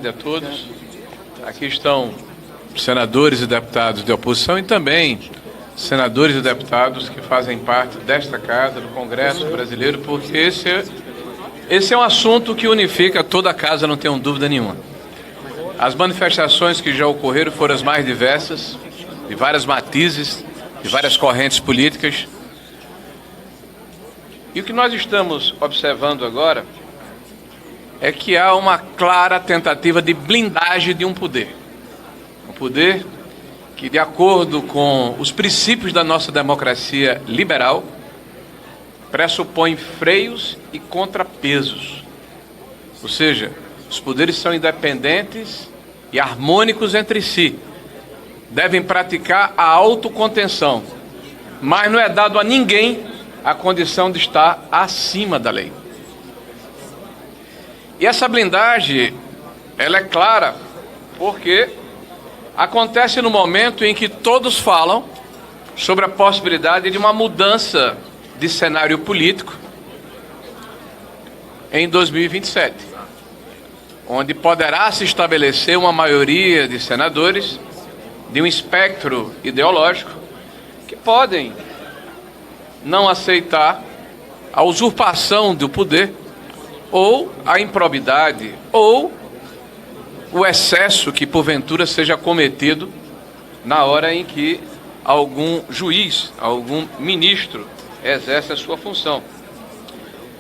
A todos. Aqui estão senadores e deputados de oposição e também senadores e deputados que fazem parte desta casa, do Congresso Brasileiro, porque esse é um assunto que unifica toda a casa, não tenho dúvida nenhuma. As manifestações que já ocorreram foram as mais diversas, de várias matizes, de várias correntes políticas. E o que nós estamos observando agora é que há uma clara tentativa de blindagem de um poder. Um poder que, de acordo com os princípios da nossa democracia liberal, pressupõe freios e contrapesos. Ou seja, os poderes são independentes e harmônicos entre si. Devem praticar a autocontenção, mas não é dado a ninguém a condição de estar acima da lei. E essa blindagem, ela é clara, porque acontece no momento em que todos falam sobre a possibilidade de uma mudança de cenário político em 2027, onde poderá se estabelecer uma maioria de senadores de um espectro ideológico que podem não aceitar a usurpação do poder, ou a improbidade, ou o excesso que porventura seja cometido na hora em que algum juiz, algum ministro exerce a sua função.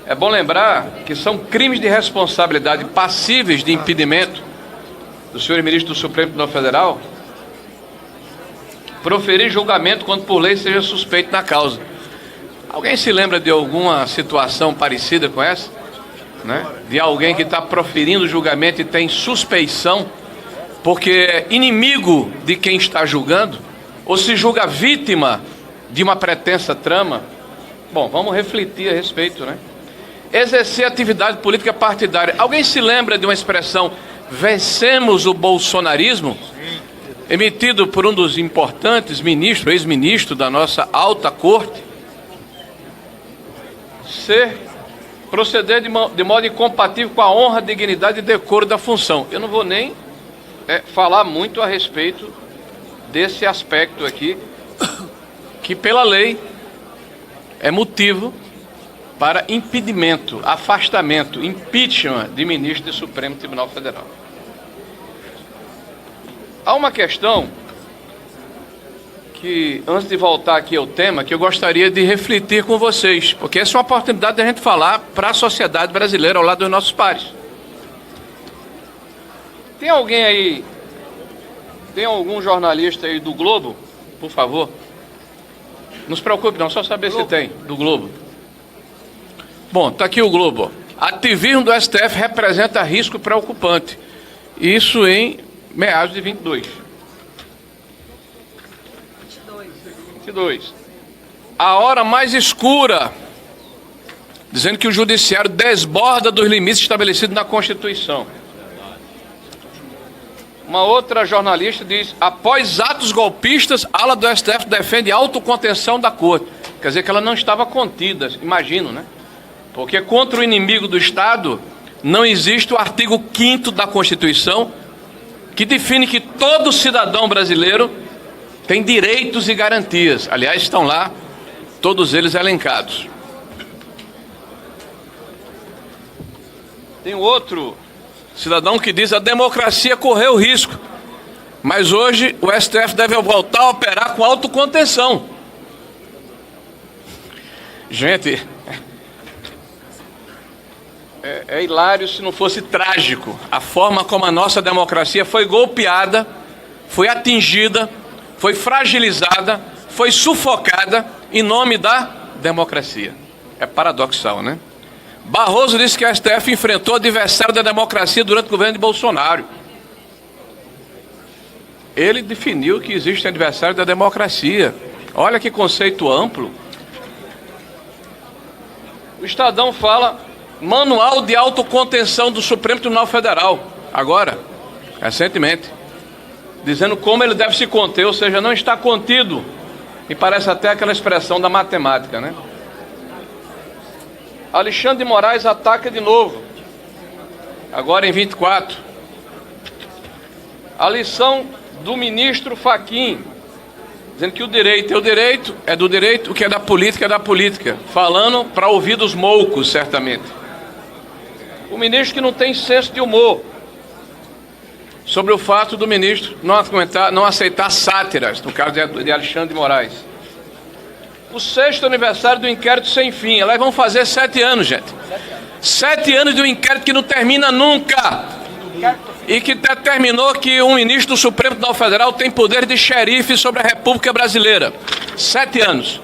É bom lembrar que são crimes de responsabilidade passíveis de impedimento do senhor ministro do Supremo Tribunal Federal proferir julgamento quando por lei seja suspeito na causa. Alguém se lembra de alguma situação parecida com essa? De alguém que está proferindo julgamento e tem suspeição porque é inimigo de quem está julgando, ou se julga vítima de uma pretensa trama? Bom, vamos refletir a respeito, Exercer atividade política partidária. Alguém se lembra de uma expressão, vencemos o bolsonarismo? Emitido por um dos importantes ministros, ex-ministro da nossa alta corte. Proceder de modo incompatível com a honra, dignidade e decoro da função. Eu não vou nem falar muito a respeito desse aspecto aqui, que pela lei é motivo para impedimento, afastamento, impeachment de ministro do Supremo Tribunal Federal. Há uma questão que, antes de voltar aqui ao tema, que eu gostaria de refletir com vocês, porque essa é uma oportunidade de a gente falar para a sociedade brasileira ao lado dos nossos pares. Tem alguém aí, tem algum jornalista aí do Globo, por favor? Não se preocupe não, só saber se tem, do Globo. Bom, está aqui o Globo. Ativismo do STF representa risco preocupante. Isso em meados de 22. A hora mais escura, dizendo que o judiciário desborda dos limites estabelecidos na Constituição. Uma outra jornalista diz, após atos golpistas, a ala do STF defende a autocontenção da corte. Quer dizer que ela não estava contida, imagino, Porque contra o inimigo do Estado não existe o artigo 5º da Constituição, que define que todo cidadão brasileiro tem direitos e garantias. Aliás, estão lá todos eles elencados. Tem outro cidadão que diz, a democracia correu risco, mas hoje o STF deve voltar a operar com autocontenção. Gente, é hilário se não fosse trágico a forma como a nossa democracia foi golpeada, foi atingida, foi fragilizada, foi sufocada em nome da democracia. É paradoxal, Barroso disse que a STF enfrentou adversário da democracia durante o governo de Bolsonaro. Ele definiu que existe adversário da democracia. Olha que conceito amplo. O Estadão fala, manual de autocontenção do Supremo Tribunal Federal, agora, recentemente, dizendo como ele deve se conter, ou seja, não está contido. E parece até aquela expressão da matemática, Alexandre de Moraes ataca de novo. Agora em 24. a lição do ministro Fachin, dizendo que o direito é do direito, o que é da política, falando para ouvir dos moucos, certamente. O ministro que não tem senso de humor, sobre o fato do ministro não aceitar sátiras, no caso de Alexandre de Moraes. O 6º aniversário do inquérito sem fim. Elas vão fazer 7 anos, gente. 7 anos de um inquérito que não termina nunca. E que determinou que um ministro do Supremo Tribunal Federal tem poder de xerife sobre a República Brasileira. 7 anos.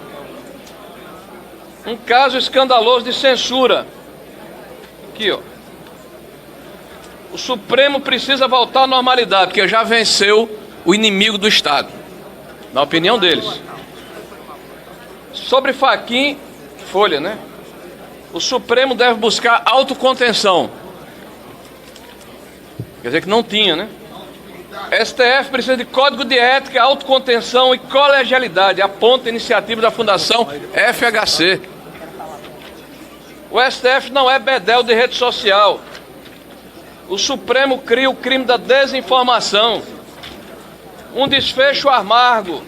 Um caso escandaloso de censura. Aqui, ó. O Supremo precisa voltar à normalidade, porque já venceu o inimigo do Estado, na opinião deles. Sobre Fachin, Folha, né? O Supremo deve buscar autocontenção. Quer dizer que não tinha, né? STF precisa de código de ética, autocontenção e colegialidade, aponta a iniciativa da Fundação FHC. O STF não é bedel de rede social. O Supremo cria o crime da desinformação. Um desfecho amargo.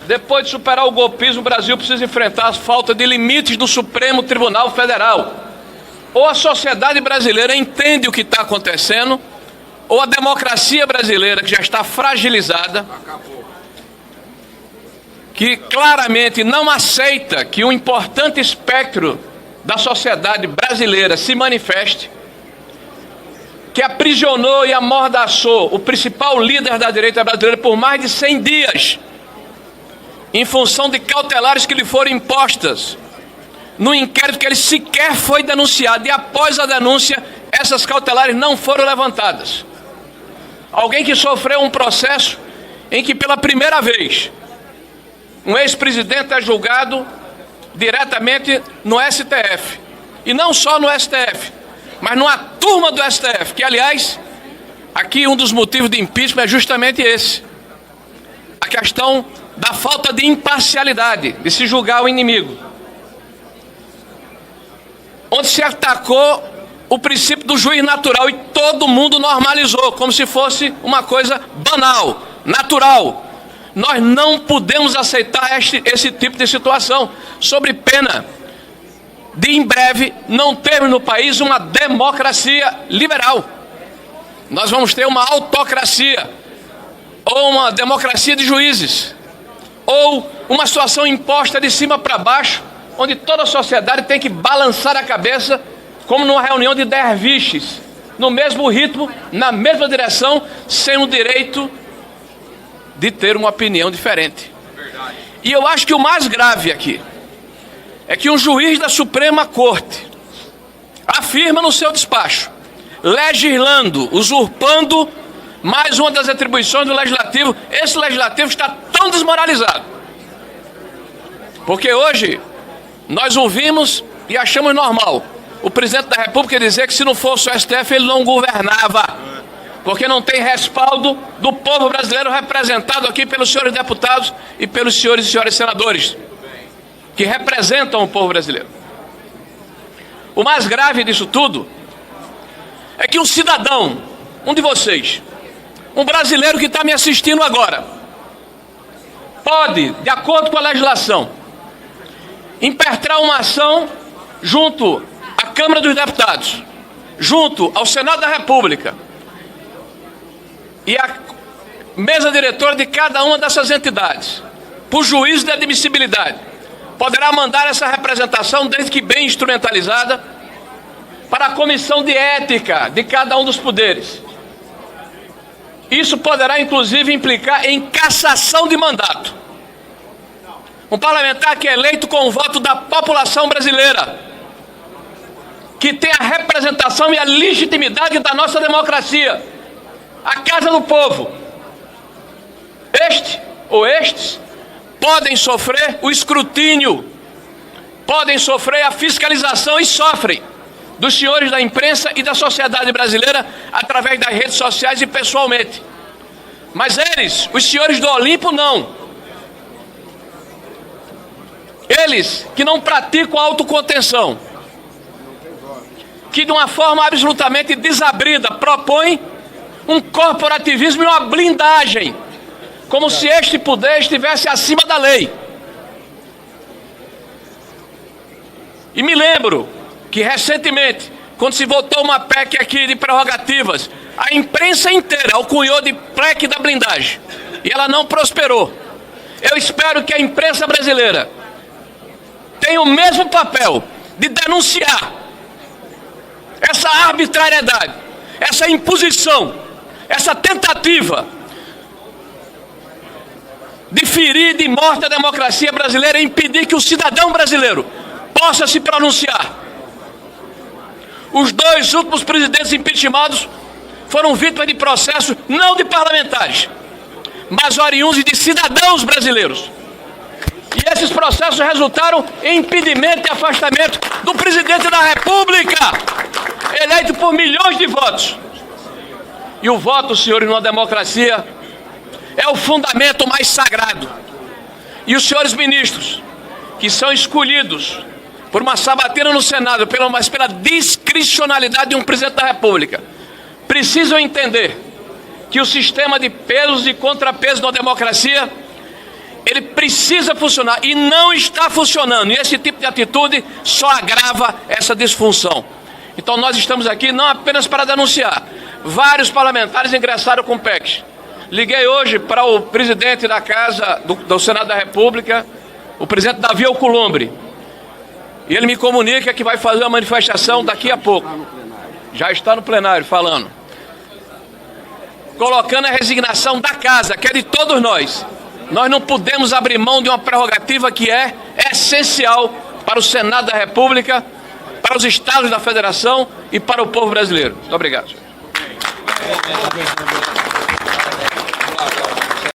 Depois de superar o golpismo, o Brasil precisa enfrentar as faltas de limites do Supremo Tribunal Federal. Ou a sociedade brasileira entende o que está acontecendo, ou a democracia brasileira, que já está fragilizada, que claramente não aceita que um importante espectro da sociedade brasileira se manifeste, que aprisionou e amordaçou o principal líder da direita brasileira por mais de 100 dias, em função de cautelares que lhe foram impostas, no inquérito que ele sequer foi denunciado, e após a denúncia, essas cautelares não foram levantadas. Alguém que sofreu um processo em que pela primeira vez, um ex-presidente é julgado diretamente no STF, e não só no STF, mas numa turma do STF, que aliás, aqui um dos motivos de impeachment é justamente esse. A questão da falta de imparcialidade, de se julgar o inimigo. Onde se atacou o princípio do juiz natural e todo mundo normalizou, como se fosse uma coisa banal, natural. Nós não podemos aceitar esse tipo de situação, sob pena de em breve não termos no país uma democracia liberal. Nós vamos ter uma autocracia, ou uma democracia de juízes, ou uma situação imposta de cima para baixo, onde toda a sociedade tem que balançar a cabeça, como numa reunião de derviches, no mesmo ritmo, na mesma direção, sem o direito de ter uma opinião diferente. E eu acho que o mais grave aqui é que um juiz da Suprema Corte afirma no seu despacho, legislando, usurpando mais uma das atribuições do Legislativo, esse Legislativo está tão desmoralizado. Porque hoje nós ouvimos e achamos normal o presidente da República dizer que se não fosse o STF ele não governava, porque não tem respaldo do povo brasileiro representado aqui pelos senhores deputados e pelos senhores e senhoras senadores, que representam o povo brasileiro. O mais grave disso tudo é que um cidadão, um de vocês, um brasileiro que está me assistindo agora, pode, de acordo com a legislação, impetrar uma ação junto à Câmara dos Deputados, junto ao Senado da República e à mesa diretora de cada uma dessas entidades, por juízo de admissibilidade. Poderá mandar essa representação, desde que bem instrumentalizada, para a comissão de ética de cada um dos poderes. Isso poderá, inclusive, implicar em cassação de mandato. Um parlamentar que é eleito com o voto da população brasileira, que tem a representação e a legitimidade da nossa democracia, a Casa do Povo. Este ou estes podem sofrer o escrutínio, podem sofrer a fiscalização e sofrem dos senhores da imprensa e da sociedade brasileira através das redes sociais e pessoalmente. Mas eles, os senhores do Olimpo, não. Eles que não praticam autocontenção, que de uma forma absolutamente desabrida propõem um corporativismo e uma blindagem, como se este poder estivesse acima da lei. E me lembro que recentemente, quando se votou uma PEC aqui de prerrogativas, a imprensa inteira alcunhou de PEC da blindagem, e ela não prosperou. Eu espero que a imprensa brasileira tenha o mesmo papel de denunciar essa arbitrariedade, essa imposição, essa tentativa de ferir de morte a democracia brasileira e impedir que o cidadão brasileiro possa se pronunciar. Os 2 últimos presidentes impeachmentados foram vítimas de processos não de parlamentares, mas oriundos de cidadãos brasileiros. E esses processos resultaram em impedimento e afastamento do presidente da República, eleito por milhões de votos. E o voto, senhores, numa democracia é o fundamento mais sagrado. E os senhores ministros, que são escolhidos por uma sabatina no Senado, mas pela discricionalidade de um presidente da República, precisam entender que o sistema de pesos e contrapesos na democracia, ele precisa funcionar e não está funcionando. E esse tipo de atitude só agrava essa disfunção. Então nós estamos aqui não apenas para denunciar. Vários parlamentares ingressaram com PECs. Liguei hoje para o presidente da Casa do Senado da República, o presidente Davi Alcolumbre. E ele me comunica que vai fazer uma manifestação daqui a pouco. Já está no plenário falando. Colocando a resignação da casa, que é de todos nós. Nós não podemos abrir mão de uma prerrogativa que é essencial para o Senado da República, para os estados da Federação e para o povo brasileiro. Muito obrigado.